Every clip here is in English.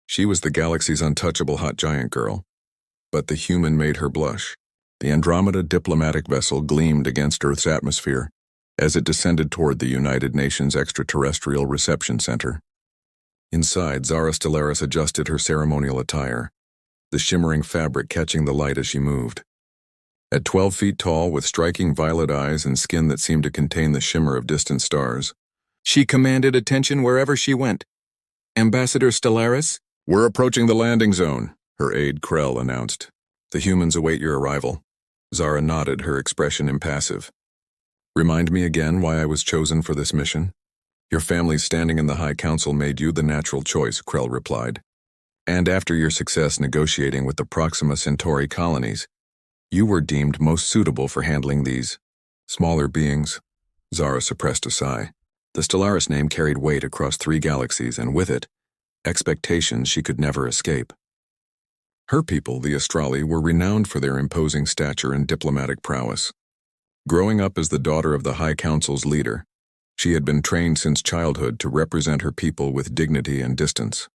She was the galaxy's untouchable hot giant girl, but the human made her blush. The Andromeda diplomatic vessel gleamed against Earth's atmosphere as it descended toward the United Nations Extraterrestrial Reception Center. Inside, Zara Stellaris adjusted her ceremonial attire, the shimmering fabric catching the light as she moved. At 12 feet tall, with striking violet eyes and skin that seemed to contain the shimmer of distant stars, she commanded attention wherever she went. "Ambassador Stellaris?" "We're approaching the landing zone," her aide Krell announced. "The humans await your arrival." Zara nodded, her expression impassive. "Remind me again why I was chosen for this mission?" "Your family's standing in the High Council made you the natural choice," Krell replied. "And after your success negotiating with the Proxima Centauri colonies, you were deemed most suitable for handling these smaller beings." Zara suppressed a sigh. The Stellaris name carried weight across 3 galaxies, and with it, expectations she could never escape. Her people, the Astrali, were renowned for their imposing stature and diplomatic prowess. Growing up as the daughter of the High Council's leader, she had been trained since childhood to represent her people with dignity and distance.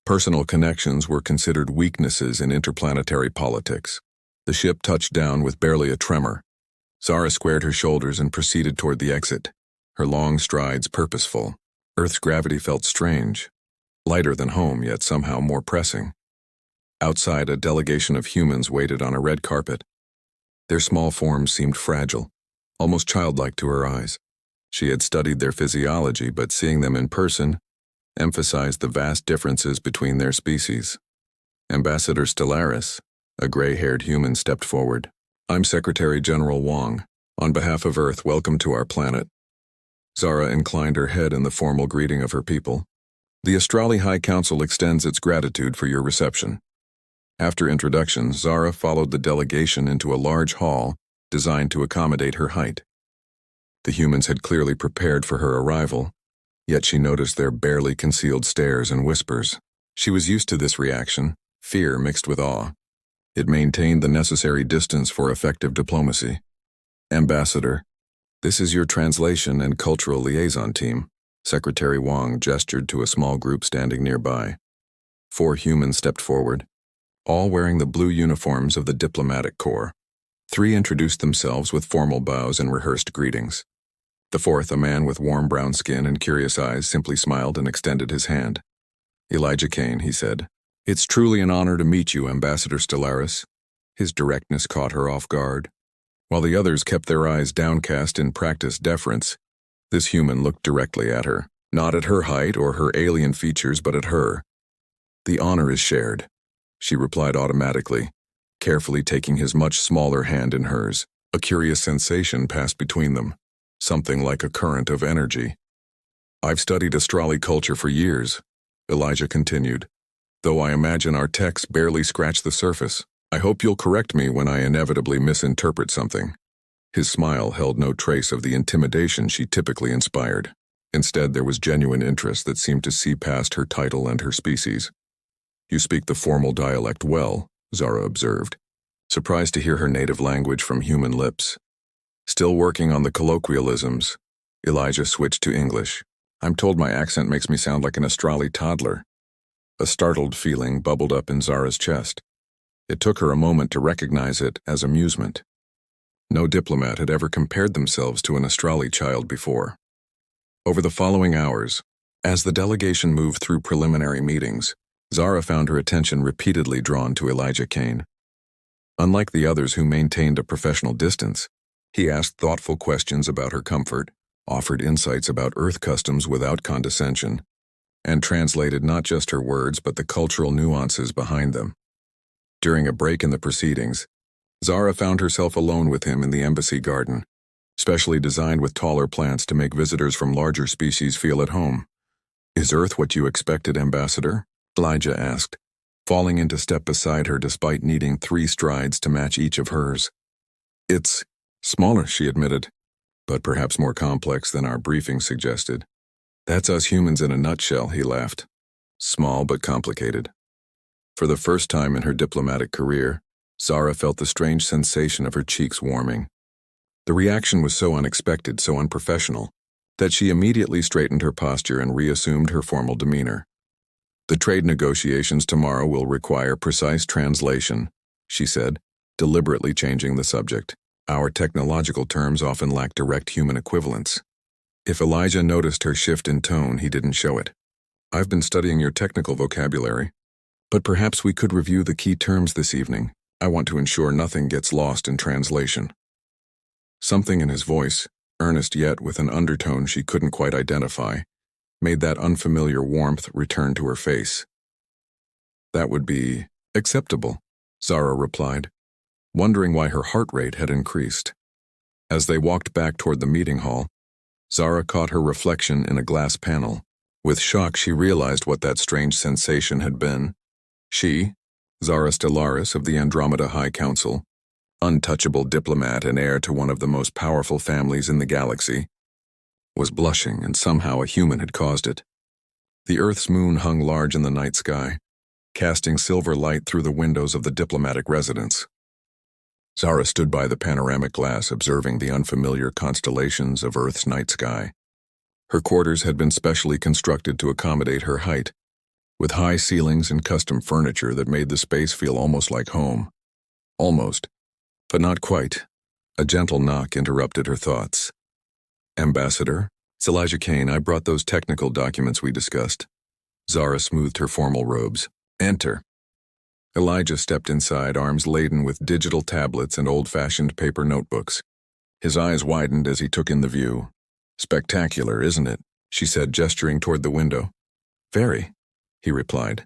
Personal connections were considered weaknesses in interplanetary politics. The ship touched down with barely a tremor. Zara squared her shoulders and proceeded toward the exit, her long strides purposeful. Earth's gravity felt strange, lighter than home, yet somehow more pressing. Outside, a delegation of humans waited on a red carpet. Their small forms seemed fragile, almost childlike to her eyes. She had studied their physiology, but seeing them in person emphasized the vast differences between their species. Ambassador Stellaris, a gray-haired human, stepped forward. "I'm Secretary General Wong. On behalf of Earth, welcome to our planet." Zara inclined her head in the formal greeting of her people. "The Astrali High Council extends its gratitude for your reception." After introductions, Zara followed the delegation into a large hall designed to accommodate her height. The humans had clearly prepared for her arrival, yet she noticed their barely concealed stares and whispers. She was used to this reaction, fear mixed with awe. It maintained the necessary distance for effective diplomacy. "Ambassador, this is your translation and cultural liaison team." Secretary Wong gestured to a small group standing nearby. 4 humans stepped forward, all wearing the blue uniforms of the diplomatic corps. 3 introduced themselves with formal bows and rehearsed greetings. The 4th, a man with warm brown skin and curious eyes, simply smiled and extended his hand. "Elijah Kane," he said. "It's truly an honor to meet you, Ambassador Stellaris." His directness caught her off guard. While the others kept their eyes downcast in practiced deference, this human looked directly at her, not at her height or her alien features, but at her. "The honor is shared," she replied automatically, carefully taking his much smaller hand in hers. A curious sensation passed between them, something like a current of energy. "I've studied Astrali culture for years," Elijah continued, "though I imagine our texts barely scratch the surface. I hope you'll correct me when I inevitably misinterpret something." His smile held no trace of the intimidation she typically inspired. Instead, there was genuine interest that seemed to see past her title and her species. "You speak the formal dialect well," Zara observed, surprised to hear her native language from human lips. Still working on the colloquialisms, Elijah switched to English. "I'm told my accent makes me sound like an Astrali toddler." A startled feeling bubbled up in Zara's chest. It took her a moment to recognize it as amusement. No diplomat had ever compared themselves to an Astrali child before. Over the following hours, as the delegation moved through preliminary meetings, Zara found her attention repeatedly drawn to Elijah Kane. Unlike the others who maintained a professional distance, he asked thoughtful questions about her comfort, offered insights about Earth customs without condescension, and translated not just her words but the cultural nuances behind them. During a break in the proceedings, Zara found herself alone with him in the embassy garden, specially designed with taller plants to make visitors from larger species feel at home. "Is Earth what you expected, Ambassador?" Elijah asked, falling into step beside her despite needing 3 strides to match each of hers. "It's smaller," she admitted, "but perhaps more complex than our briefing suggested." "That's us humans in a nutshell," he laughed. "Small but complicated." For the first time in her diplomatic career, Zara felt the strange sensation of her cheeks warming. The reaction was so unexpected, so unprofessional, that she immediately straightened her posture and reassumed her formal demeanor. The trade negotiations tomorrow will require precise translation, she said, deliberately changing the subject. Our technological terms often lack direct human equivalents. If Elijah noticed her shift in tone, he didn't show it. I've been studying your technical vocabulary, but perhaps we could review the key terms this evening. I want to ensure nothing gets lost in translation. Something in his voice, earnest yet with an undertone she couldn't quite identify, made that unfamiliar warmth return to her face. That would be acceptable, Zara replied, wondering why her heart rate had increased. As they walked back toward the meeting hall, Zara caught her reflection in a glass panel. With shock, she realized what that strange sensation had been. She, Zara Stellaris of the Andromeda High Council, untouchable diplomat and heir to one of the most powerful families in the galaxy, was blushing, and somehow a human had caused it. The Earth's moon hung large in the night sky, casting silver light through the windows of the diplomatic residence. Zara stood by the panoramic glass, observing the unfamiliar constellations of Earth's night sky. Her quarters had been specially constructed to accommodate her height, with high ceilings and custom furniture that made the space feel almost like home. Almost, but not quite. A gentle knock interrupted her thoughts. Ambassador, it's Elijah Kane. I brought those technical documents we discussed. Zara smoothed her formal robes. Enter. Elijah stepped inside, arms laden with digital tablets and old-fashioned paper notebooks. His eyes widened as he took in the view. Spectacular, isn't it? She said, gesturing toward the window. Very, he replied,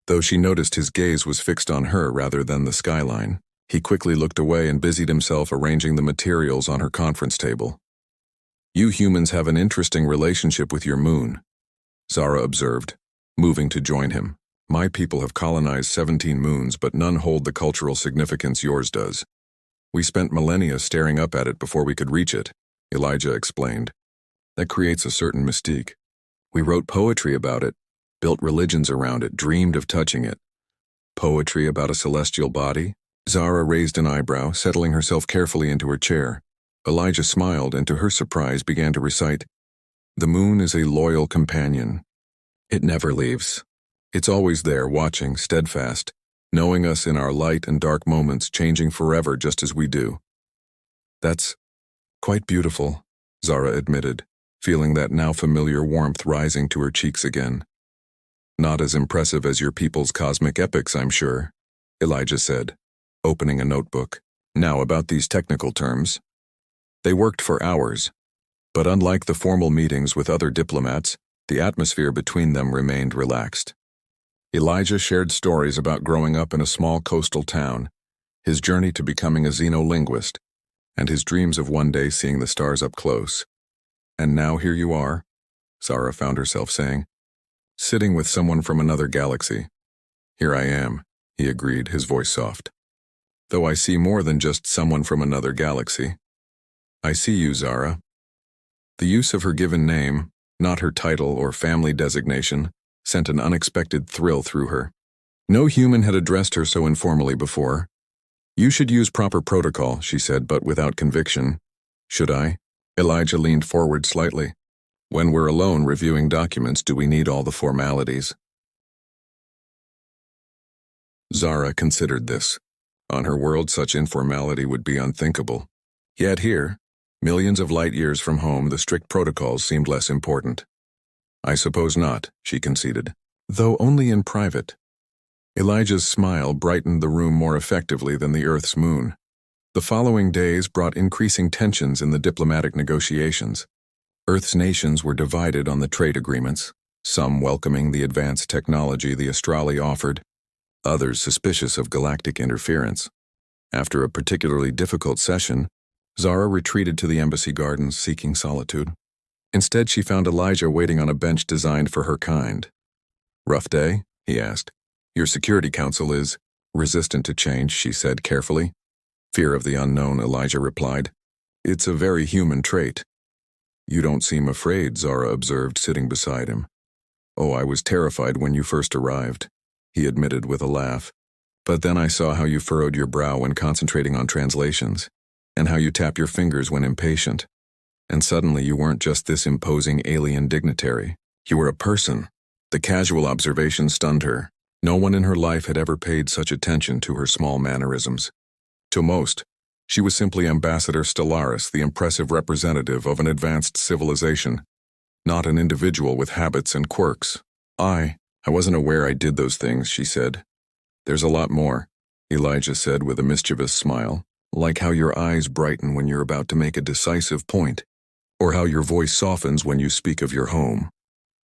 though she noticed his gaze was fixed on her rather than the skyline. He quickly looked away and busied himself arranging the materials on her conference table. You humans have an interesting relationship with your moon, Zara observed, moving to join him. My people have colonized 17 moons, but none hold the cultural significance yours does. We spent millennia staring up at it before we could reach it, Elijah explained. That creates a certain mystique. We wrote poetry about it, built religions around it, dreamed of touching it. Poetry about a celestial body? Zara raised an eyebrow, settling herself carefully into her chair. Elijah smiled and, to her surprise, began to recite, The moon is a loyal companion. It never leaves. It's always there, watching, steadfast, knowing us in our light and dark moments, changing forever just as we do. That's quite beautiful, Zara admitted, feeling that now familiar warmth rising to her cheeks again. Not as impressive as your people's cosmic epics, I'm sure, Elijah said, opening a notebook. Now about these technical terms. They worked for hours, but unlike the formal meetings with other diplomats, the atmosphere between them remained relaxed. Elijah shared stories about growing up in a small coastal town, his journey to becoming a xenolinguist, and his dreams of one day seeing the stars up close. And now here you are, Zara found herself saying, sitting with someone from another galaxy. Here I am, he agreed, his voice soft. Though I see more than just someone from another galaxy. I see you, Zara. The use of her given name, not her title or family designation, sent an unexpected thrill through her. No human had addressed her so informally before. You should use proper protocol, she said, but without conviction. Should I? Elijah leaned forward slightly. When we're alone reviewing documents, do we need all the formalities? Zara considered this. On her world, such informality would be unthinkable. Yet here, millions of light years from home, the strict protocols seemed less important. I suppose not, she conceded, though only in private. Elijah's smile brightened the room more effectively than the Earth's moon. The following days brought increasing tensions in the diplomatic negotiations. Earth's nations were divided on the trade agreements, some welcoming the advanced technology the Astrali offered, others suspicious of galactic interference. After a particularly difficult session, Zara retreated to the embassy gardens seeking solitude. Instead, she found Elijah waiting on a bench designed for her kind. Rough day? He asked. Your security council is resistant to change, she said carefully. Fear of the unknown, Elijah replied. It's a very human trait. You don't seem afraid, Zara observed, sitting beside him. Oh, I was terrified when you first arrived, he admitted with a laugh. But then I saw how you furrowed your brow when concentrating on translations, and how you tap your fingers when impatient. And suddenly you weren't just this imposing alien dignitary. You were a person. The casual observation stunned her. No one in her life had ever paid such attention to her small mannerisms. To most, she was simply Ambassador Stellaris, the impressive representative of an advanced civilization, not an individual with habits and quirks. I wasn't aware I did those things, she said. There's a lot more, Elijah said with a mischievous smile, like how your eyes brighten when you're about to make a decisive point, or how your voice softens when you speak of your home.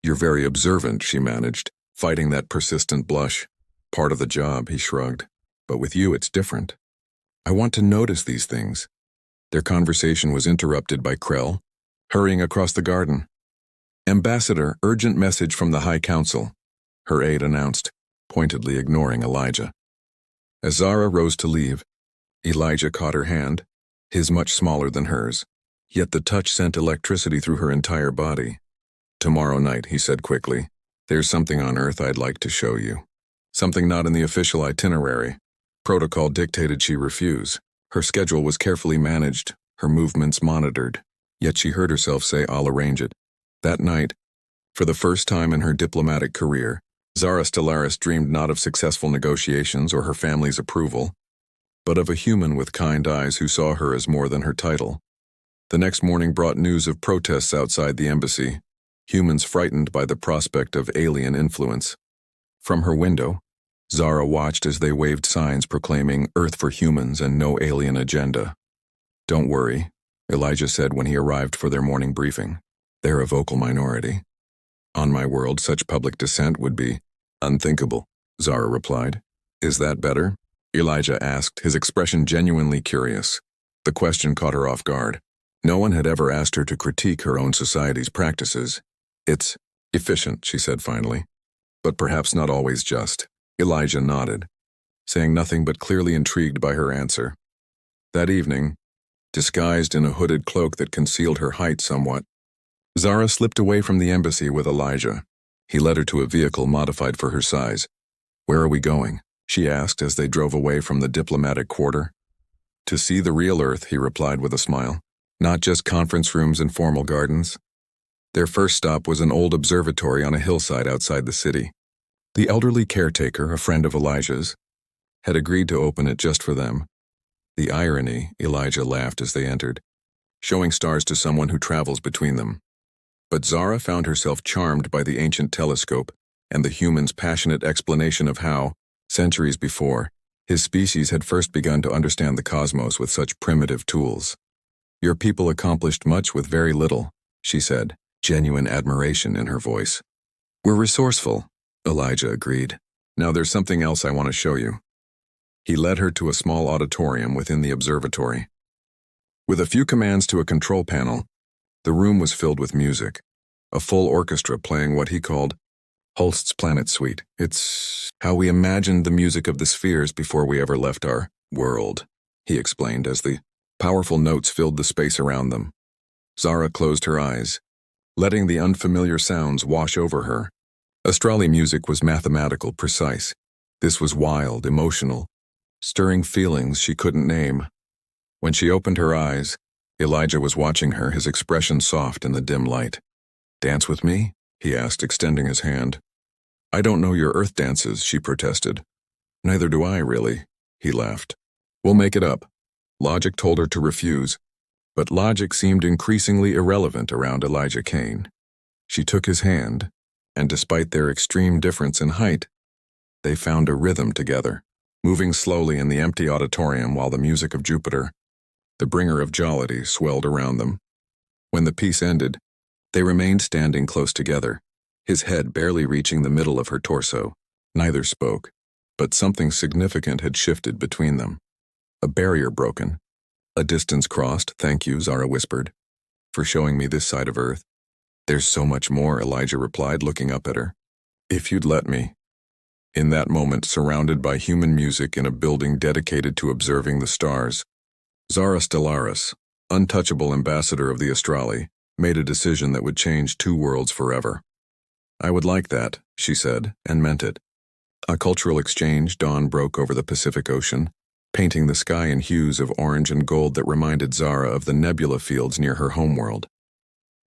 You're very observant, she managed, fighting that persistent blush. Part of the job, he shrugged. But with you, it's different. I want to notice these things. Their conversation was interrupted by Krell, hurrying across the garden. Ambassador, urgent message from the High Council, her aide announced, pointedly ignoring Elijah. As Zara rose to leave, Elijah caught her hand, his much smaller than hers, yet the touch sent electricity through her entire body. Tomorrow night, he said quickly, there's something on Earth I'd like to show you. Something not in the official itinerary. Protocol dictated she refuse. Her schedule was carefully managed, her movements monitored, yet she heard herself say, I'll arrange it. That night, for the first time in her diplomatic career, Zara Stellaris dreamed not of successful negotiations or her family's approval, but of a human with kind eyes who saw her as more than her title. The next morning brought news of protests outside the embassy, humans frightened by the prospect of alien influence. From her window, Zara watched as they waved signs proclaiming Earth for humans and no alien agenda. Don't worry, Elijah said when he arrived for their morning briefing. They're a vocal minority. On my world, such public dissent would be unthinkable, Zara replied. Is that better? Elijah asked, his expression genuinely curious. The question caught her off guard. No one had ever asked her to critique her own society's practices. It's efficient, she said finally, but perhaps not always just. Elijah nodded, saying nothing but clearly intrigued by her answer. That evening, disguised in a hooded cloak that concealed her height somewhat, Zara slipped away from the embassy with Elijah. He led her to a vehicle modified for her size. Where are we going? She asked as they drove away from the diplomatic quarter. To see the real Earth, he replied with a smile. Not just conference rooms and formal gardens. Their first stop was an old observatory on a hillside outside the city. The elderly caretaker, a friend of Elijah's, had agreed to open it just for them. The irony, Elijah laughed as they entered, showing stars to someone who travels between them. But Zara found herself charmed by the ancient telescope and the human's passionate explanation of how, centuries before, his species had first begun to understand the cosmos with such primitive tools. Your people accomplished much with very little, she said, genuine admiration in her voice. We're resourceful, Elijah agreed. Now there's something else I want to show you. He led her to a small auditorium within the observatory. With a few commands to a control panel, the room was filled with music, a full orchestra playing what he called Holst's Planet Suite. It's how we imagined the music of the spheres before we ever left our world, he explained as the powerful notes filled the space around them. Zara closed her eyes, letting the unfamiliar sounds wash over her. Astrali music was mathematical, precise. This was wild, emotional, stirring feelings she couldn't name. When she opened her eyes, Elijah was watching her, his expression soft in the dim light. Dance with me? He asked, extending his hand. I don't know your Earth dances, she protested. Neither do I, really, he laughed. We'll make it up. Logic told her to refuse, but logic seemed increasingly irrelevant around Elijah Kane. She took his hand, and despite their extreme difference in height, they found a rhythm together, moving slowly in the empty auditorium while the music of Jupiter, the bringer of jollity, swelled around them. When the piece ended, they remained standing close together, his head barely reaching the middle of her torso. Neither spoke, but something significant had shifted between them. A barrier broken. A distance crossed, thank you, Zara whispered, for showing me this side of Earth. There's so much more, Elijah replied, looking up at her. If you'd let me. In that moment, surrounded by human music in a building dedicated to observing the stars, Zara Stellaris, untouchable ambassador of the Astrali, made a decision that would change two worlds forever. I would like that, she said, and meant it. A cultural exchange dawn broke over the Pacific Ocean, painting the sky in hues of orange and gold that reminded Zara of the nebula fields near her homeworld.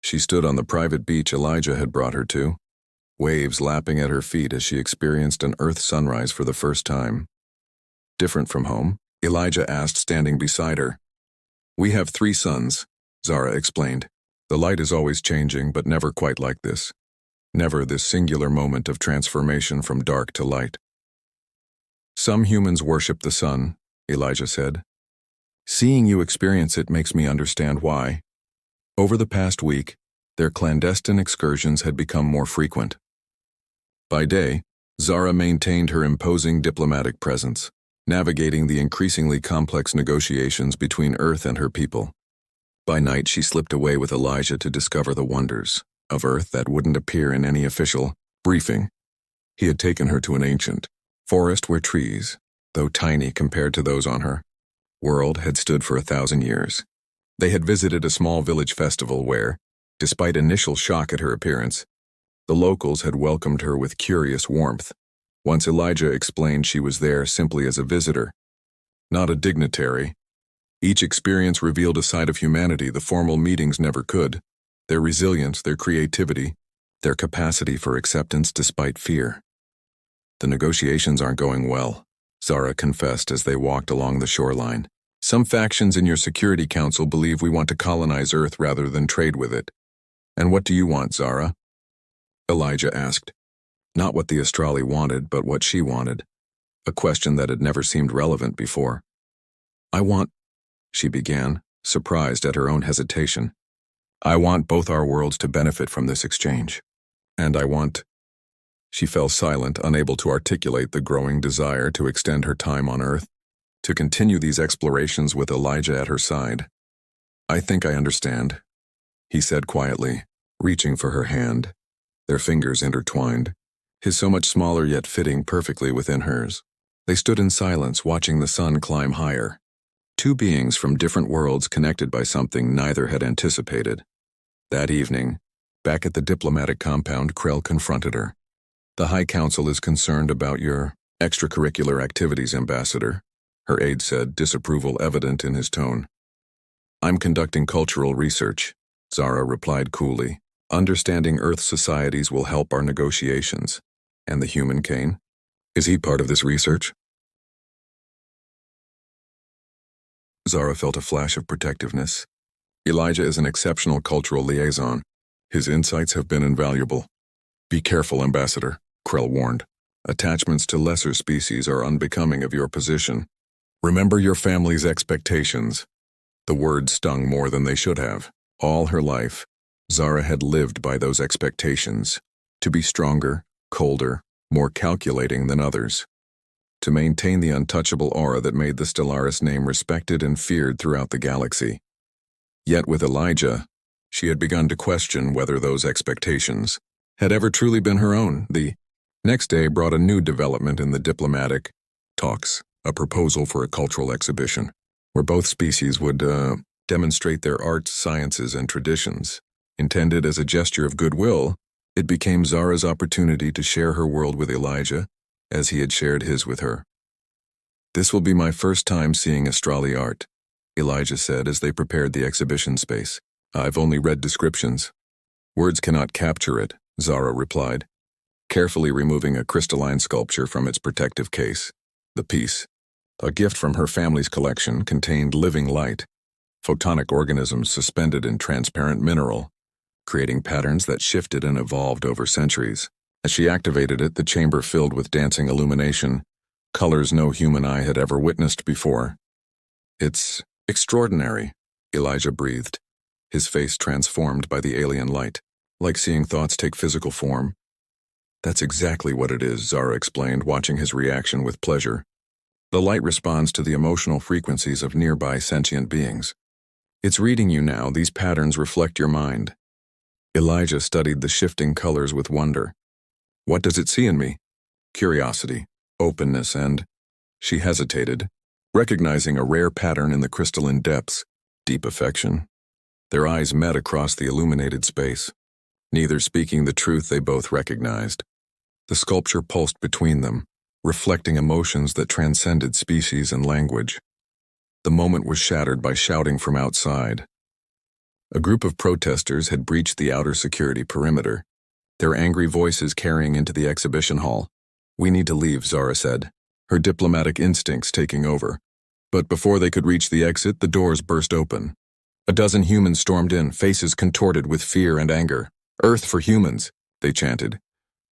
She stood on the private beach Elijah had brought her to, waves lapping at her feet as she experienced an Earth sunrise for the first time. Different from home? Elijah asked, standing beside her. We have 3 suns, Zara explained. The light is always changing, but never quite like this. Never this singular moment of transformation from dark to light. Some humans worship the sun, Elijah said. Seeing you experience it makes me understand why. Over the past week, their clandestine excursions had become more frequent. By day, Zara maintained her imposing diplomatic presence, navigating the increasingly complex negotiations between Earth and her people. By night, she slipped away with Elijah to discover the wonders of Earth that wouldn't appear in any official briefing. He had taken her to an ancient forest where trees, though tiny compared to those on her world, had stood for 1,000 years. They had visited a small village festival where, despite initial shock at her appearance, the locals had welcomed her with curious warmth. Once Elijah explained she was there simply as a visitor, not a dignitary. Each experience revealed a side of humanity the formal meetings never could, their resilience, their creativity, their capacity for acceptance despite fear. The negotiations aren't going well, Zara confessed as they walked along the shoreline. Some factions in your Security Council believe we want to colonize Earth rather than trade with it. And what do you want, Zara? Elijah asked. Not what the Astrali wanted, but what she wanted. A question that had never seemed relevant before. I want, she began, surprised at her own hesitation. I want both our worlds to benefit from this exchange. And I want... She fell silent, unable to articulate the growing desire to extend her time on Earth, to continue these explorations with Elijah at her side. I think I understand, he said quietly, reaching for her hand, their fingers intertwined, his so much smaller yet fitting perfectly within hers. They stood in silence, watching the sun climb higher. 2 beings from different worlds connected by something neither had anticipated. That evening, back at the diplomatic compound, Krell confronted her. The High Council is concerned about your extracurricular activities, Ambassador, her aide said, disapproval evident in his tone. I'm conducting cultural research, Zara replied coolly. Understanding Earth societies will help our negotiations. And the human Kane? Is he part of this research? Zara felt a flash of protectiveness. Elijah is an exceptional cultural liaison. His insights have been invaluable. Be careful, Ambassador, Krell warned. Attachments to lesser species are unbecoming of your position. Remember your family's expectations. The words stung more than they should have. All her life, Zara had lived by those expectations. To be stronger, colder, more calculating than others. To maintain the untouchable aura that made the Stellaris name respected and feared throughout the galaxy. Yet with Elijah, she had begun to question whether those expectations had ever truly been her own. The next day brought a new development in the diplomatic talks, a proposal for a cultural exhibition, where both species would demonstrate their arts, sciences, and traditions. Intended as a gesture of goodwill, it became Zara's opportunity to share her world with Elijah, as he had shared his with her. This will be my first time seeing Astrali art, Elijah said as they prepared the exhibition space. I've only read descriptions. Words cannot capture it, Zara replied, carefully removing a crystalline sculpture from its protective case. The piece, a gift from her family's collection, contained living light, photonic organisms suspended in transparent mineral, creating patterns that shifted and evolved over centuries. As she activated it, the chamber filled with dancing illumination, colors no human eye had ever witnessed before. It's extraordinary, Elijah breathed, his face transformed by the alien light, like seeing thoughts take physical form. That's exactly what it is, Zara explained, watching his reaction with pleasure. The light responds to the emotional frequencies of nearby sentient beings. It's reading you now. These patterns reflect your mind. Elijah studied the shifting colors with wonder. What does it see in me? Curiosity, openness, and... She hesitated, recognizing a rare pattern in the crystalline depths, deep affection. Their eyes met across the illuminated space. Neither speaking the truth, they both recognized. The sculpture pulsed between them, reflecting emotions that transcended species and language. The moment was shattered by shouting from outside. A group of protesters had breached the outer security perimeter, their angry voices carrying into the exhibition hall. "We need to leave," Zara said, her diplomatic instincts taking over. But before they could reach the exit, the doors burst open. A dozen humans stormed in, faces contorted with fear and anger. "Earth for humans," they chanted,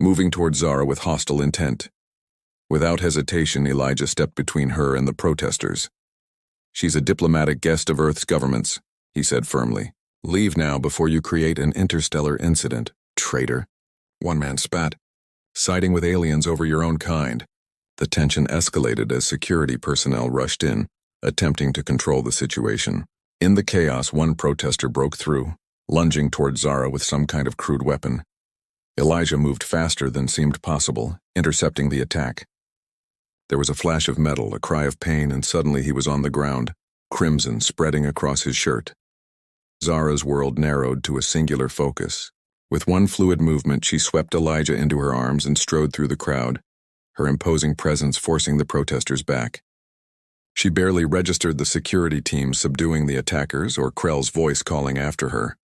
moving toward Zara with hostile intent. Without hesitation, Elijah stepped between her and the protesters. "She's a diplomatic guest of Earth's governments," he said firmly. "Leave now before you create an interstellar incident, traitor." One man spat. "Siding with aliens over your own kind." The tension escalated as security personnel rushed in, attempting to control the situation. In the chaos, one protester broke through, lunging toward Zara with some kind of crude weapon. Elijah moved faster than seemed possible, intercepting the attack. There was a flash of metal, a cry of pain, and suddenly he was on the ground, crimson spreading across his shirt. Zara's world narrowed to a singular focus. With one fluid movement, she swept Elijah into her arms and strode through the crowd, her imposing presence forcing the protesters back. She barely registered the security team subduing the attackers or Krell's voice calling after her.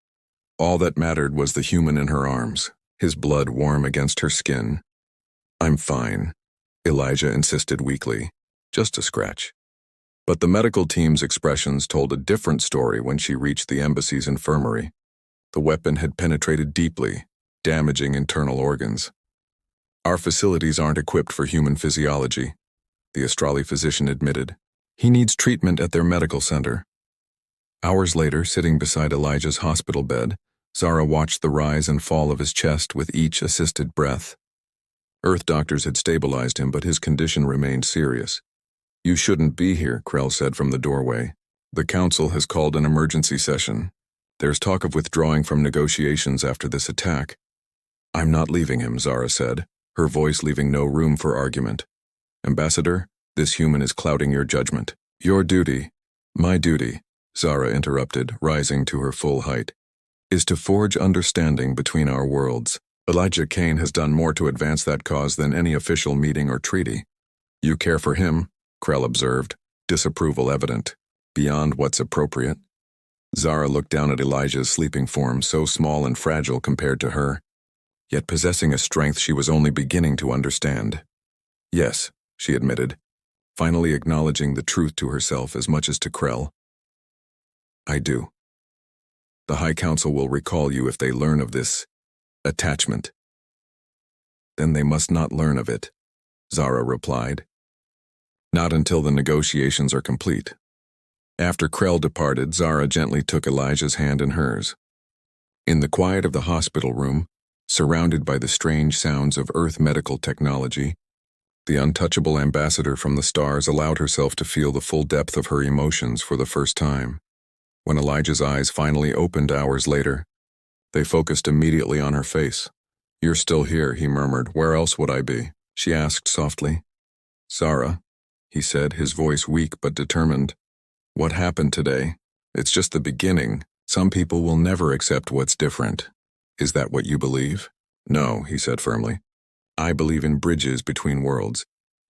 All that mattered was the human in her arms, his blood warm against her skin. "I'm fine," Elijah insisted weakly. "Just a scratch." But the medical team's expressions told a different story when she reached the embassy's infirmary. The weapon had penetrated deeply, damaging internal organs. "Our facilities aren't equipped for human physiology," the Australi physician admitted. "He needs treatment at their medical center." Hours later, sitting beside Elijah's hospital bed, Zara watched the rise and fall of his chest with each assisted breath. Earth doctors had stabilized him, but his condition remained serious. "You shouldn't be here," Krell said from the doorway. "The council has called an emergency session. There's talk of withdrawing from negotiations after this attack." "I'm not leaving him," Zara said, her voice leaving no room for argument. "Ambassador, this human is clouding your judgment." "Your duty, my duty," Zara interrupted, rising to her full height, "is to forge understanding between our worlds. Elijah Kane has done more to advance that cause than any official meeting or treaty." "You care for him," Krell observed, disapproval evident. "Beyond what's appropriate." Zara looked down at Elijah's sleeping form, so small and fragile compared to her, yet possessing a strength she was only beginning to understand. "Yes," she admitted, finally acknowledging the truth to herself as much as to Krell. "I do. The High Council will recall you if they learn of this attachment." "Then they must not learn of it," Zara replied. "Not until the negotiations are complete." After Krell departed, Zara gently took Elijah's hand in hers. In the quiet of the hospital room, surrounded by the strange sounds of Earth medical technology, the untouchable ambassador from the stars allowed herself to feel the full depth of her emotions for the first time. When Elijah's eyes finally opened hours later, they focused immediately on her face. "You're still here," he murmured. "Where else would I be?" she asked softly. "Zara," he said, his voice weak but determined. "What happened today? It's just the beginning. Some people will never accept what's different. Is that what you believe?" "No," he said firmly. "I believe in bridges between worlds,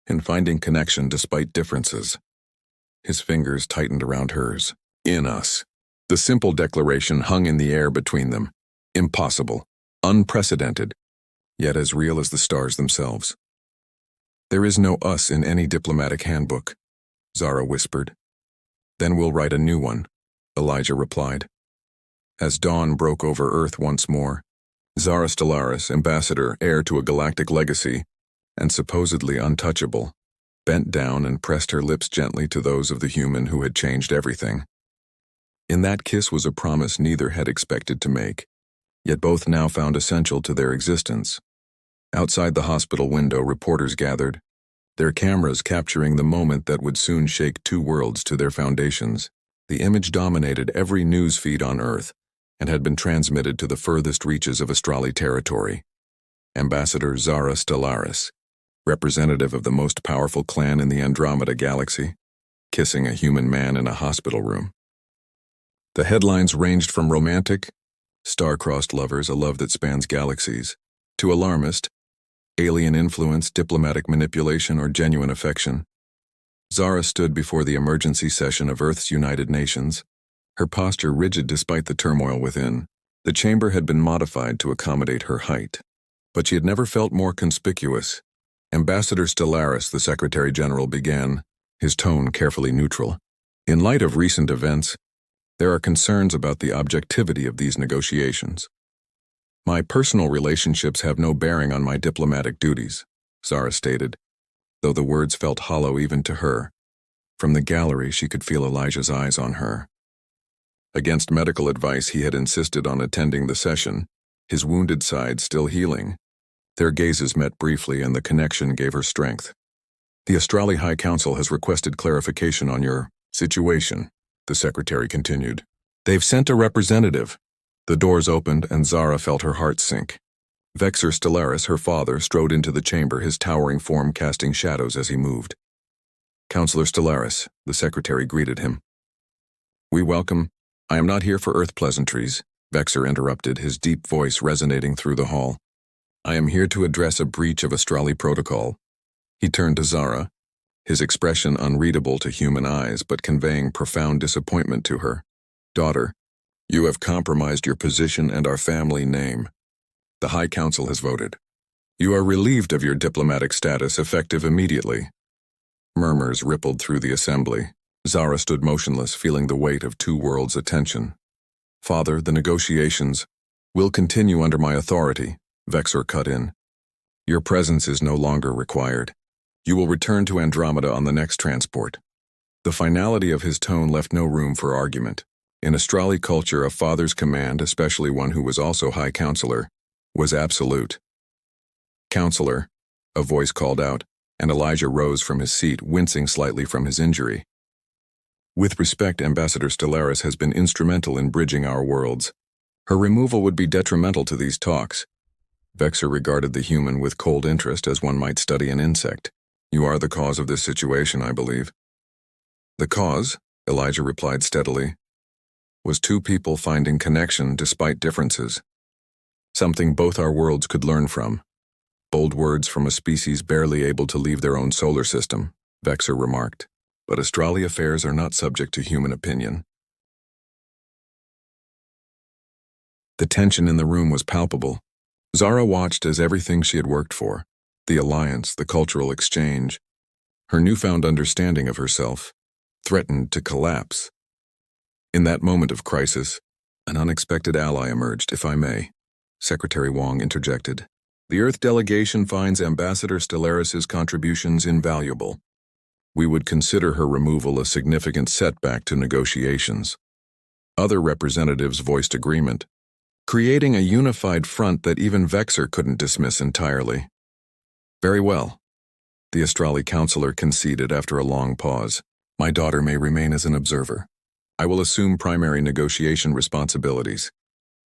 in finding connection despite differences." His fingers tightened around hers. "In us." The simple declaration hung in the air between them. Impossible, unprecedented, yet as real as the stars themselves. "There is no us in any diplomatic handbook," Zara whispered. "Then we'll write a new one," Elijah replied. As dawn broke over Earth once more, Zara Stellaris, ambassador, heir to a galactic legacy, and supposedly untouchable, bent down and pressed her lips gently to those of the human who had changed everything. In that kiss was a promise neither had expected to make, yet both now found essential to their existence. Outside the hospital window, reporters gathered, their cameras capturing the moment that would soon shake two worlds to their foundations. The image dominated every news feed on Earth and had been transmitted to the furthest reaches of Australi territory. Ambassador Zara Stellaris, representative of the most powerful clan in the Andromeda galaxy, kissing a human man in a hospital room. The headlines ranged from romantic, star-crossed lovers, a love that spans galaxies, to alarmist, alien influence, diplomatic manipulation, or genuine affection. Zara stood before the emergency session of Earth's United Nations, her posture rigid despite the turmoil within. The chamber had been modified to accommodate her height. but she had never felt more conspicuous. Ambassador Stellaris, the Secretary General, began, his tone carefully neutral. In light of recent events, there are concerns about the objectivity of these negotiations. My personal relationships have no bearing on my diplomatic duties, Zara stated, though the words felt hollow even to her. From the gallery, she could feel Elijah's eyes on her. Against medical advice, he had insisted on attending the session, his wounded side still healing. Their gazes met briefly, and the connection gave her strength. The Australi High Council has requested clarification on your situation, the secretary continued. They've sent a representative. The doors opened, and Zara felt her heart sink. Vexor Stellaris, her father, strode into the chamber, his towering form casting shadows as he moved. Counselor Stellaris, the secretary greeted him. We welcome. I am not here for earth pleasantries, Vexor interrupted, his deep voice resonating through the hall. I am here to address a breach of Australi protocol. He turned to Zara, his expression unreadable to human eyes but conveying profound disappointment to her. Daughter, you have compromised your position and our family name. The High Council has voted. You are relieved of your diplomatic status effective immediately. Murmurs rippled through the assembly. Zara stood motionless, feeling the weight of two worlds' attention. Father, the negotiations will continue under my authority, Vexor cut in. Your presence is no longer required. You will return to Andromeda on the next transport. The finality of his tone left no room for argument. In Australi culture, a father's command, especially one who was also High Counselor, was absolute. Counselor, a voice called out, and Elijah rose from his seat, wincing slightly from his injury. With respect, Ambassador Stellaris has been instrumental in bridging our worlds. Her removal would be detrimental to these talks. Vexor regarded the human with cold interest, as one might study an insect. You are the cause of this situation, I believe. The cause, Elijah replied steadily, was two people finding connection despite differences. Something both our worlds could learn from. Bold words from a species barely able to leave their own solar system, Vexor remarked. But Australi affairs are not subject to human opinion. The tension in the room was palpable. Zara watched as everything she had worked for, the alliance, the cultural exchange, her newfound understanding of herself, threatened to collapse. In that moment of crisis, an unexpected ally emerged, if I may. Secretary Wong interjected. The Earth delegation finds Ambassador Stellaris' contributions invaluable. We would consider her removal a significant setback to negotiations. Other representatives voiced agreement, creating a unified front that even Vexor couldn't dismiss entirely. Very well, the Australi counselor conceded after a long pause. My daughter may remain as an observer. I will assume primary negotiation responsibilities.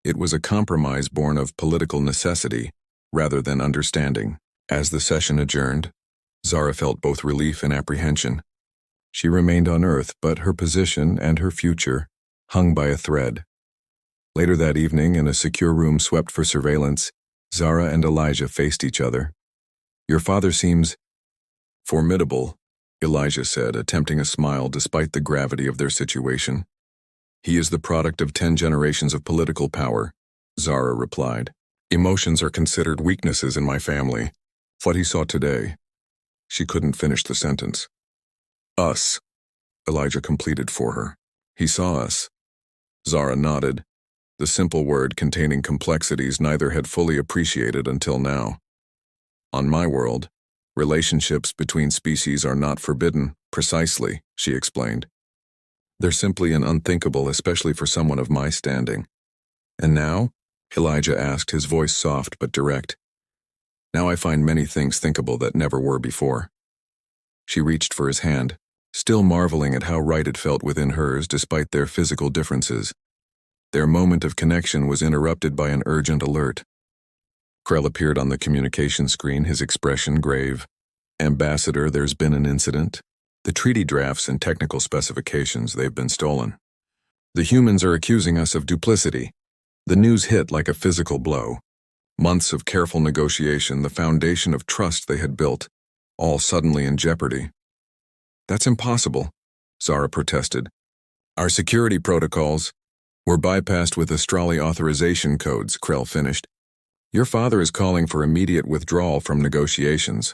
It was a compromise born of political necessity rather than understanding. As the session adjourned, Zara felt both relief and apprehension. She remained on Earth, but her position and her future hung by a thread. Later that evening, in a secure room swept for surveillance, Zara and Elijah faced each other. Your father seems formidable, Elijah said, attempting a smile despite the gravity of their situation. He is the product of 10 generations of political power, Zara replied. Emotions are considered weaknesses in my family. What he saw today. She couldn't finish the sentence. Us, Elijah completed for her. He saw us. Zara nodded. The simple word containing complexities neither had fully appreciated until now. On my world, relationships between species are not forbidden, precisely, she explained. They're simply an unthinkable, especially for someone of my standing. And now? Elijah asked, his voice soft but direct. Now I find many things thinkable that never were before. She reached for his hand, still marveling at how right it felt within hers despite their physical differences. Their moment of connection was interrupted by an urgent alert. Krell appeared on the communication screen, his expression grave. Ambassador, there's been an incident. The treaty drafts and technical specifications, they've been stolen. The humans are accusing us of duplicity. The news hit like a physical blow. Months of careful negotiation, the foundation of trust they had built, all suddenly in jeopardy. That's impossible, Zara protested. Our security protocols were bypassed with Australi authorization codes, Krell finished. Your father is calling for immediate withdrawal from negotiations.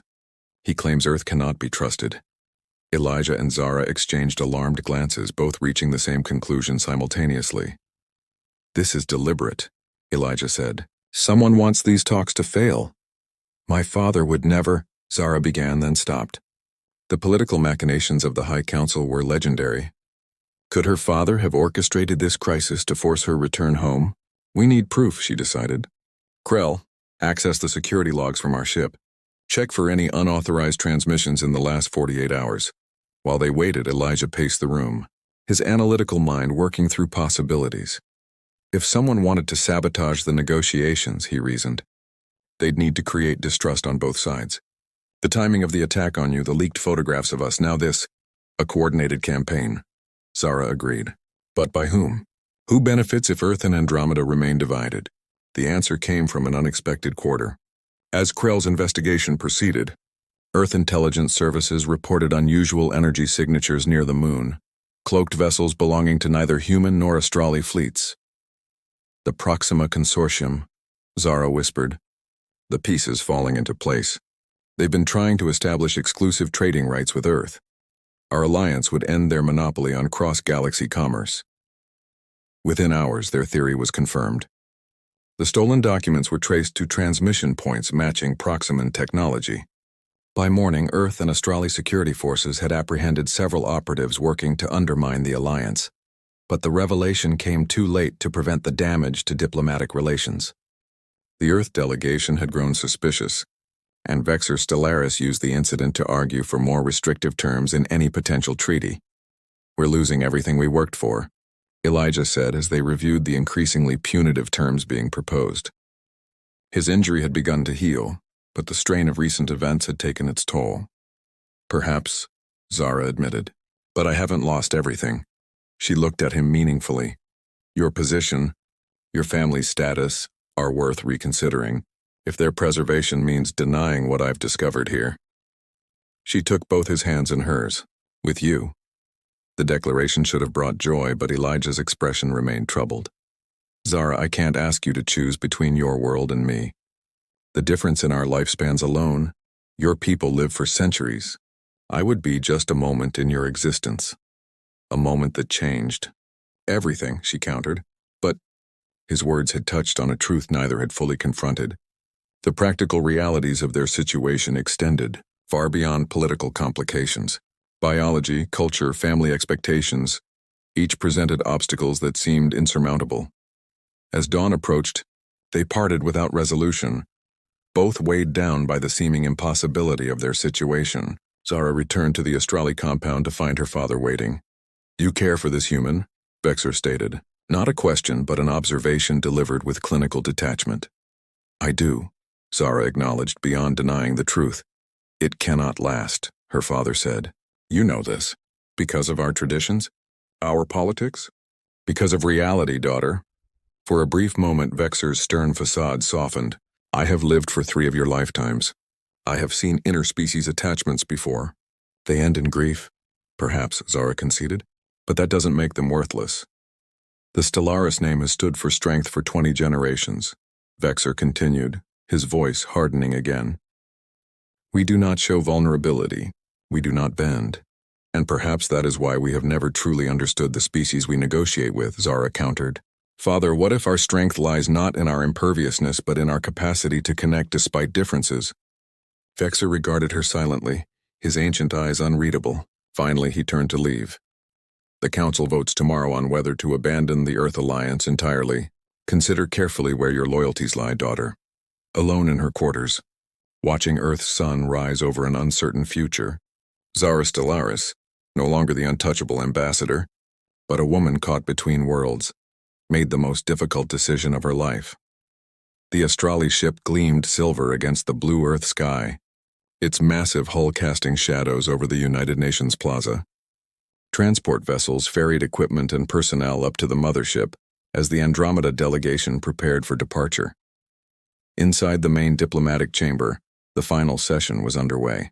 He claims Earth cannot be trusted. Elijah and Zara exchanged alarmed glances, both reaching the same conclusion simultaneously. This is deliberate, Elijah said. Someone wants these talks to fail. My father would never, Zara began, then stopped. The political machinations of the High Council were legendary. Could her father have orchestrated this crisis to force her return home? We need proof, she decided. Krell, access the security logs from our ship. Check for any unauthorized transmissions in the last 48 hours. While they waited, Elijah paced the room, his analytical mind working through possibilities. If someone wanted to sabotage the negotiations, he reasoned, they'd need to create distrust on both sides. The timing of the attack on you, the leaked photographs of us, now this, a coordinated campaign. Zara agreed. But by whom? Who benefits if Earth and Andromeda remain divided? The answer came from an unexpected quarter. As Krell's investigation proceeded, Earth intelligence services reported unusual energy signatures near the moon, cloaked vessels belonging to neither human nor Astrali fleets. The Proxima Consortium, Zara whispered, the pieces falling into place. They've been trying to establish exclusive trading rights with Earth. Our alliance would end their monopoly on cross-galaxy commerce. Within hours, their theory was confirmed. The stolen documents were traced to transmission points matching Proximan technology. By morning, Earth and Astrali security forces had apprehended several operatives working to undermine the alliance. But the revelation came too late to prevent the damage to diplomatic relations. The Earth delegation had grown suspicious, and Vexor Stellaris used the incident to argue for more restrictive terms in any potential treaty. We're losing everything we worked for, Elijah said as they reviewed the increasingly punitive terms being proposed. His injury had begun to heal, but the strain of recent events had taken its toll. Perhaps, Zara admitted, but I haven't lost everything. She looked at him meaningfully. Your position, your family's status, are worth reconsidering, if their preservation means denying what I've discovered here. She took both his hands in hers. With you. The declaration should have brought joy, but Elijah's expression remained troubled. Zara, I can't ask you to choose between your world and me. The difference in our lifespans alone, your people live for centuries. I would be just a moment in your existence. A moment that changed. Everything, she countered. But his words had touched on a truth neither had fully confronted. The practical realities of their situation extended, far beyond political complications. Biology, culture, family expectations, each presented obstacles that seemed insurmountable. As dawn approached, they parted without resolution, both weighed down by the seeming impossibility of their situation. Zara returned to the Astrali compound to find her father waiting. You care for this human, Vexor stated. Not a question, but an observation delivered with clinical detachment. I do, Zara acknowledged beyond denying the truth. It cannot last, her father said. You know this. Because of our traditions? Our politics? Because of reality, daughter. For a brief moment, Vexor's stern facade softened. I have lived for 3 of your lifetimes. I have seen interspecies attachments before. They end in grief, perhaps, Zara conceded, but that doesn't make them worthless. The Stellaris name has stood for strength for 20 generations, Vexor continued, his voice hardening again. We do not show vulnerability. We do not bend. And perhaps that is why we have never truly understood the species we negotiate with, Zara countered. Father, what if our strength lies not in our imperviousness but in our capacity to connect despite differences? Vexor regarded her silently, his ancient eyes unreadable. Finally, he turned to leave. The Council votes tomorrow on whether to abandon the Earth Alliance entirely. Consider carefully where your loyalties lie, daughter. Alone in her quarters, watching Earth's sun rise over an uncertain future, Zara Stellaris, no longer the untouchable ambassador, but a woman caught between worlds, made the most difficult decision of her life. The Astrali ship gleamed silver against the blue Earth sky, its massive hull casting shadows over the United Nations Plaza. Transport vessels ferried equipment and personnel up to the mothership as the Andromeda delegation prepared for departure. Inside the main diplomatic chamber, the final session was underway.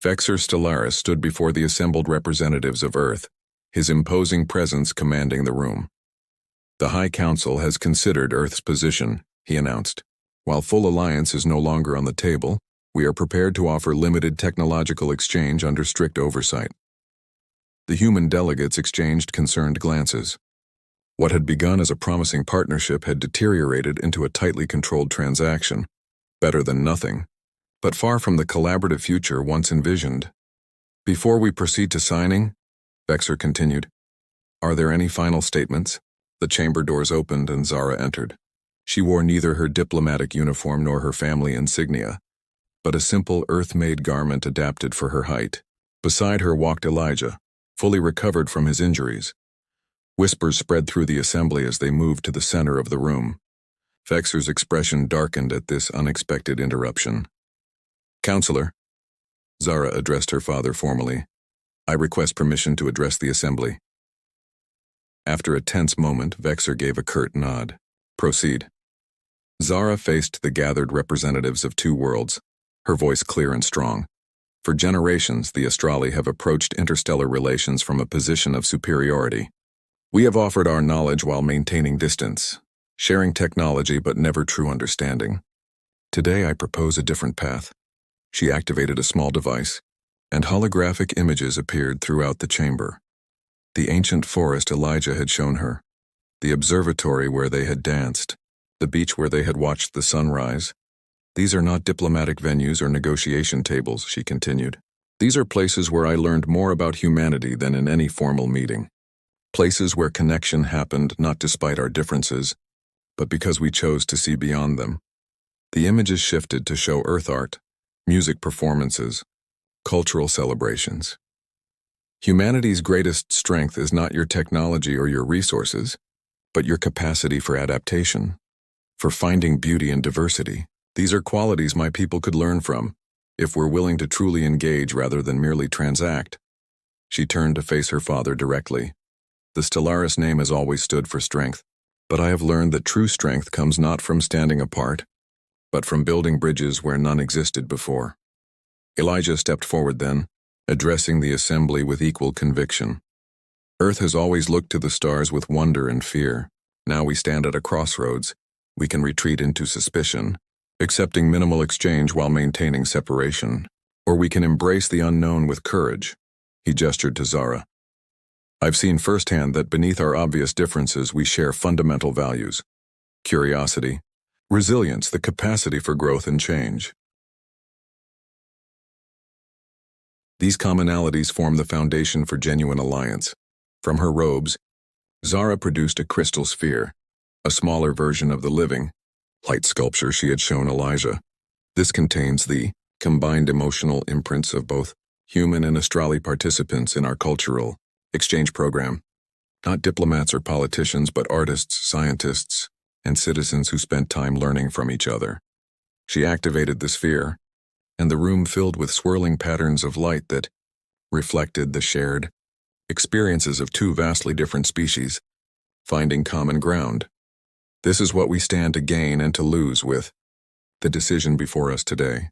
Vexor Stellaris stood before the assembled representatives of Earth, his imposing presence commanding the room. The High Council has considered Earth's position, he announced. While full alliance is no longer on the table, we are prepared to offer limited technological exchange under strict oversight. The human delegates exchanged concerned glances. What had begun as a promising partnership had deteriorated into a tightly controlled transaction. Better than nothing, but far from the collaborative future once envisioned. Before we proceed to signing, Vexer continued, are there any final statements? The chamber doors opened and Zara entered. She wore neither her diplomatic uniform nor her family insignia, but a simple earth-made garment adapted for her height. Beside her walked Elijah, fully recovered from his injuries. Whispers spread through the assembly as they moved to the center of the room. Vexer's expression darkened at this unexpected interruption. Counselor, Zara addressed her father formally. I request permission to address the assembly. After a tense moment, Vexer gave a curt nod. Proceed. Zara faced the gathered representatives of two worlds, her voice clear and strong. For generations, the Astrali have approached interstellar relations from a position of superiority. We have offered our knowledge while maintaining distance, sharing technology but never true understanding. Today I propose a different path. She activated a small device, and holographic images appeared throughout the chamber. The ancient forest Elijah had shown her, the observatory where they had danced, the beach where they had watched the sunrise. These are not diplomatic venues or negotiation tables, she continued. These are places where I learned more about humanity than in any formal meeting. Places where connection happened not despite our differences, but because we chose to see beyond them. The images shifted to show earth art, music performances, cultural celebrations. Humanity's greatest strength is not your technology or your resources, but your capacity for adaptation, for finding beauty in diversity. These are qualities my people could learn from, if we're willing to truly engage rather than merely transact. She turned to face her father directly. The Stellaris name has always stood for strength, but I have learned that true strength comes not from standing apart, but from building bridges where none existed before. Elijah stepped forward then, addressing the assembly with equal conviction. Earth has always looked to the stars with wonder and fear. Now we stand at a crossroads. We can retreat into suspicion, accepting minimal exchange while maintaining separation, or we can embrace the unknown with courage. He gestured to Zara. I've seen firsthand that beneath our obvious differences we share fundamental values: curiosity, resilience, the capacity for growth and change. These commonalities form the foundation for genuine alliance. From her robes, Zara produced a crystal sphere, a smaller version of the living, light sculpture she had shown Elijah. This contains the combined emotional imprints of both human and Astrali participants in our cultural exchange program. Not diplomats or politicians, but artists, scientists, and citizens who spent time learning from each other. She activated the sphere, and the room filled with swirling patterns of light that reflected the shared experiences of two vastly different species, finding common ground. This is what we stand to gain and to lose with the decision before us today.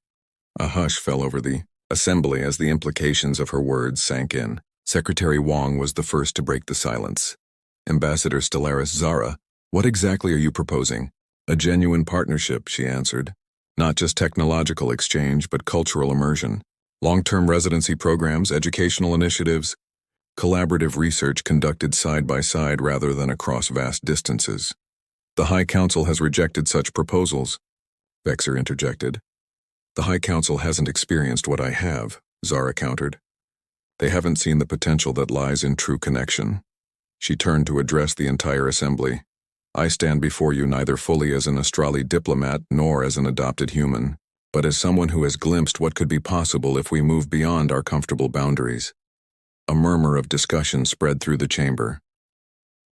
A hush fell over the assembly as the implications of her words sank in. Secretary Wong was the first to break the silence. Ambassador Stellaris Zara, what exactly are you proposing? A genuine partnership, she answered. Not just technological exchange, but cultural immersion. Long-term residency programs, educational initiatives, collaborative research conducted side by side rather than across vast distances. The High Council has rejected such proposals, Vexer interjected. The High Council hasn't experienced what I have, Zara countered. They haven't seen the potential that lies in true connection. She turned to address the entire assembly. I stand before you neither fully as an Astrali diplomat nor as an adopted human, but as someone who has glimpsed what could be possible if we move beyond our comfortable boundaries. A murmur of discussion spread through the chamber.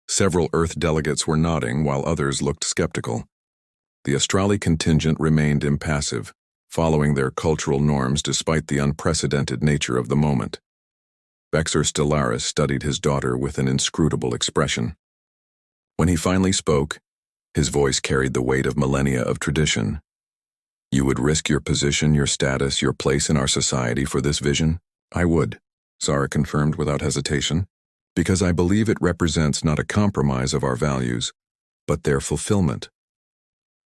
Several Earth delegates were nodding while others looked skeptical. The Astrali contingent remained impassive, following their cultural norms despite the unprecedented nature of the moment. Vexer Stellaris studied his daughter with an inscrutable expression. When he finally spoke, his voice carried the weight of millennia of tradition. You would risk your position, your status, your place in our society for this vision? I would, Zara confirmed without hesitation, because I believe it represents not a compromise of our values, but their fulfillment.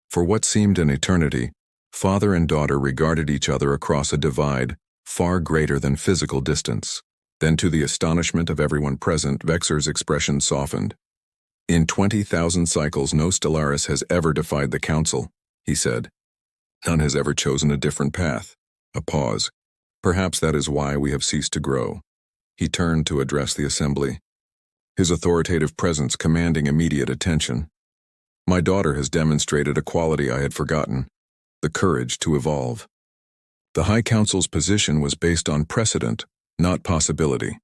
For what seemed an eternity, father and daughter regarded each other across a divide far greater than physical distance. Then, to the astonishment of everyone present, Vexor's expression softened. "In 20,000 cycles, no Stellaris has ever defied the Council," he said. "None has ever chosen a different path." A pause. "Perhaps that is why we have ceased to grow." He turned to address the assembly, his authoritative presence commanding immediate attention. "My daughter has demonstrated a quality I had forgotten, the courage to evolve." The High Council's position was based on precedent, not possibility.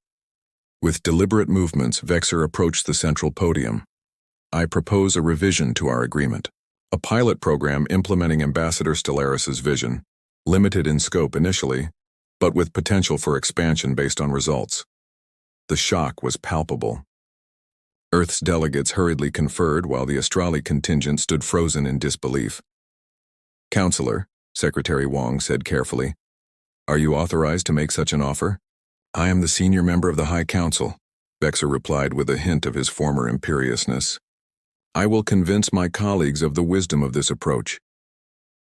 With deliberate movements, Vexor approached the central podium. "I propose a revision to our agreement. A pilot program implementing Ambassador Stellaris's vision, limited in scope initially, but with potential for expansion based on results." The shock was palpable. Earth's delegates hurriedly conferred while the Australi contingent stood frozen in disbelief. "Counselor," Secretary Wong said carefully, "are you authorized to make such an offer?" "I am the senior member of the High Council," Vexor replied with a hint of his former imperiousness. "I will convince my colleagues of the wisdom of this approach."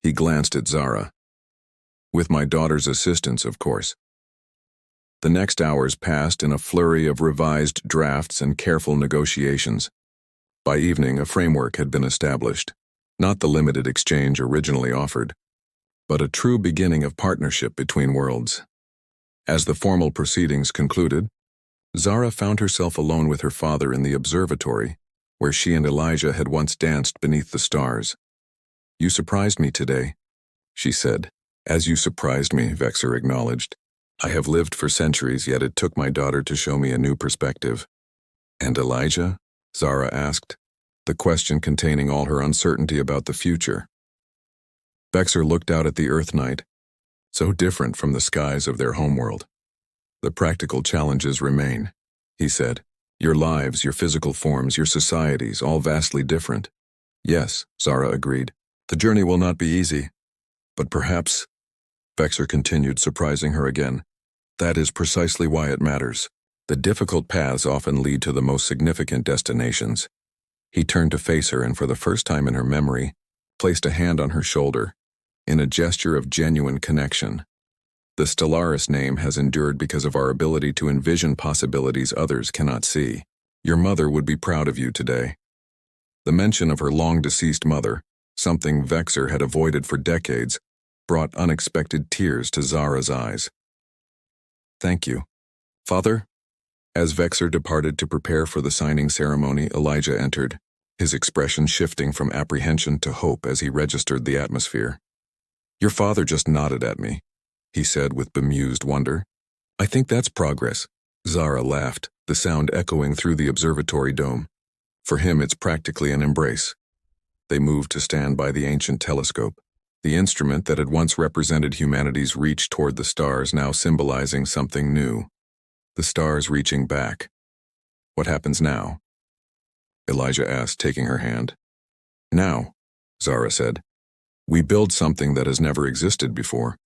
He glanced at Zara. "With my daughter's assistance, of course." The next hours passed in a flurry of revised drafts and careful negotiations. By evening, a framework had been established, not the limited exchange originally offered, but a true beginning of partnership between worlds. As the formal proceedings concluded, Zara found herself alone with her father in the observatory, where she and Elijah had once danced beneath the stars. "You surprised me today," she said. "As you surprised me," Vexor acknowledged. "I have lived for centuries, yet it took my daughter to show me a new perspective." "And Elijah?" Zara asked, the question containing all her uncertainty about the future. Vexor looked out at the Earth night, so different from the skies of their homeworld. "The practical challenges remain," he said. "Your lives, your physical forms, your societies, all vastly different." "Yes," Zara agreed. "The journey will not be easy, but perhaps," Vexor continued, surprising her again, "that is precisely why it matters. The difficult paths often lead to the most significant destinations." He turned to face her and for the first time in her memory, placed a hand on her shoulder, in a gesture of genuine connection. "The Stellaris name has endured because of our ability to envision possibilities others cannot see. Your mother would be proud of you today." The mention of her long-deceased mother, something Vexor had avoided for decades, brought unexpected tears to Zara's eyes. "Thank you, Father." As Vexor departed to prepare for the signing ceremony, Elijah entered, his expression shifting from apprehension to hope as he registered the atmosphere. "Your father just nodded at me," he said with bemused wonder. "I think that's progress." Zara laughed, the sound echoing through the observatory dome. "For him, it's practically an embrace." They moved to stand by the ancient telescope, the instrument that had once represented humanity's reach toward the stars, now symbolizing something new. The stars reaching back. "What happens now?" Elijah asked, taking her hand. "Now," Zara said, "we build something that has never existed before.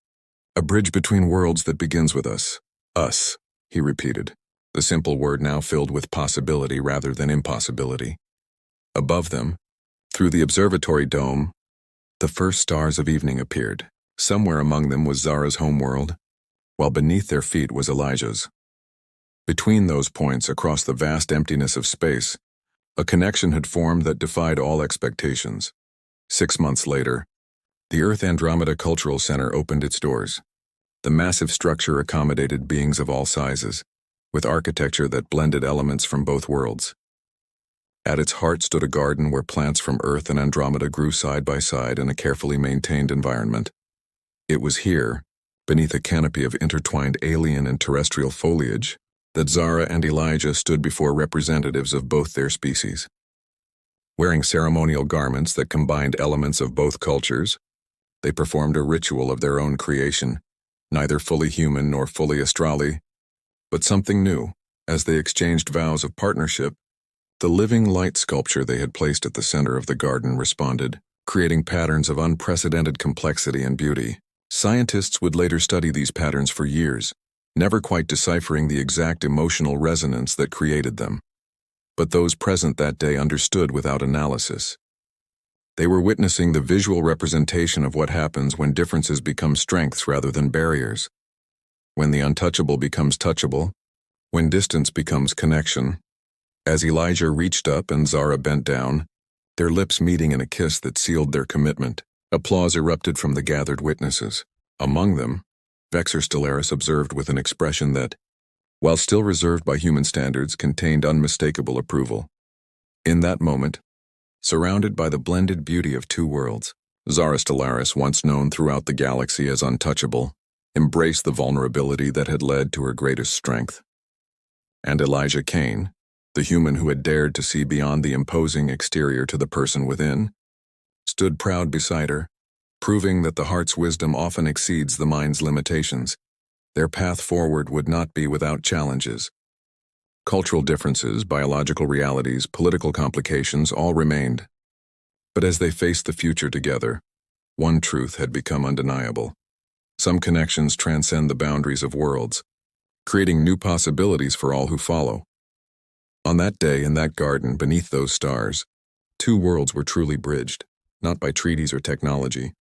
A bridge between worlds that begins with us." "Us," he repeated, the simple word now filled with possibility rather than impossibility. Above them, through the observatory dome, the first stars of evening appeared. Somewhere among them was Zara's homeworld, while beneath their feet was Elijah's. Between those points, across the vast emptiness of space, a connection had formed that defied all expectations. 6 months later, the Earth Andromeda Cultural Center opened its doors. The massive structure accommodated beings of all sizes, with architecture that blended elements from both worlds. At its heart stood a garden where plants from Earth and Andromeda grew side by side in a carefully maintained environment. It was here, beneath a canopy of intertwined alien and terrestrial foliage, that Zara and Elijah stood before representatives of both their species. Wearing ceremonial garments that combined elements of both cultures, they performed a ritual of their own creation, neither fully human nor fully astrali, but something new. As they exchanged vows of partnership, the living light sculpture they had placed at the center of the garden responded, creating patterns of unprecedented complexity and beauty. Scientists would later study these patterns for years, never quite deciphering the exact emotional resonance that created them. But those present that day understood without analysis. They were witnessing the visual representation of what happens when differences become strengths rather than barriers. When the untouchable becomes touchable, when distance becomes connection. As Elijah reached up and Zara bent down, their lips meeting in a kiss that sealed their commitment, applause erupted from the gathered witnesses. Among them, Vexor Stellaris observed with an expression that, while still reserved by human standards, contained unmistakable approval. In that moment, surrounded by the blended beauty of two worlds, Zara Stellaris, once known throughout the galaxy as untouchable, embraced the vulnerability that had led to her greatest strength. And Elijah Kane, the human who had dared to see beyond the imposing exterior to the person within, stood proud beside her, proving that the heart's wisdom often exceeds the mind's limitations. Their path forward would not be without challenges. Cultural differences, biological realities, political complications all remained. But as they faced the future together, one truth had become undeniable. Some connections transcend the boundaries of worlds, creating new possibilities for all who follow. On that day in that garden beneath those stars, two worlds were truly bridged, not by treaties or technology,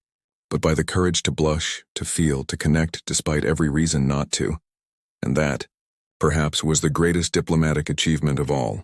but by the courage to blush, to feel, to connect despite every reason not to. And that, perhaps, was the greatest diplomatic achievement of all.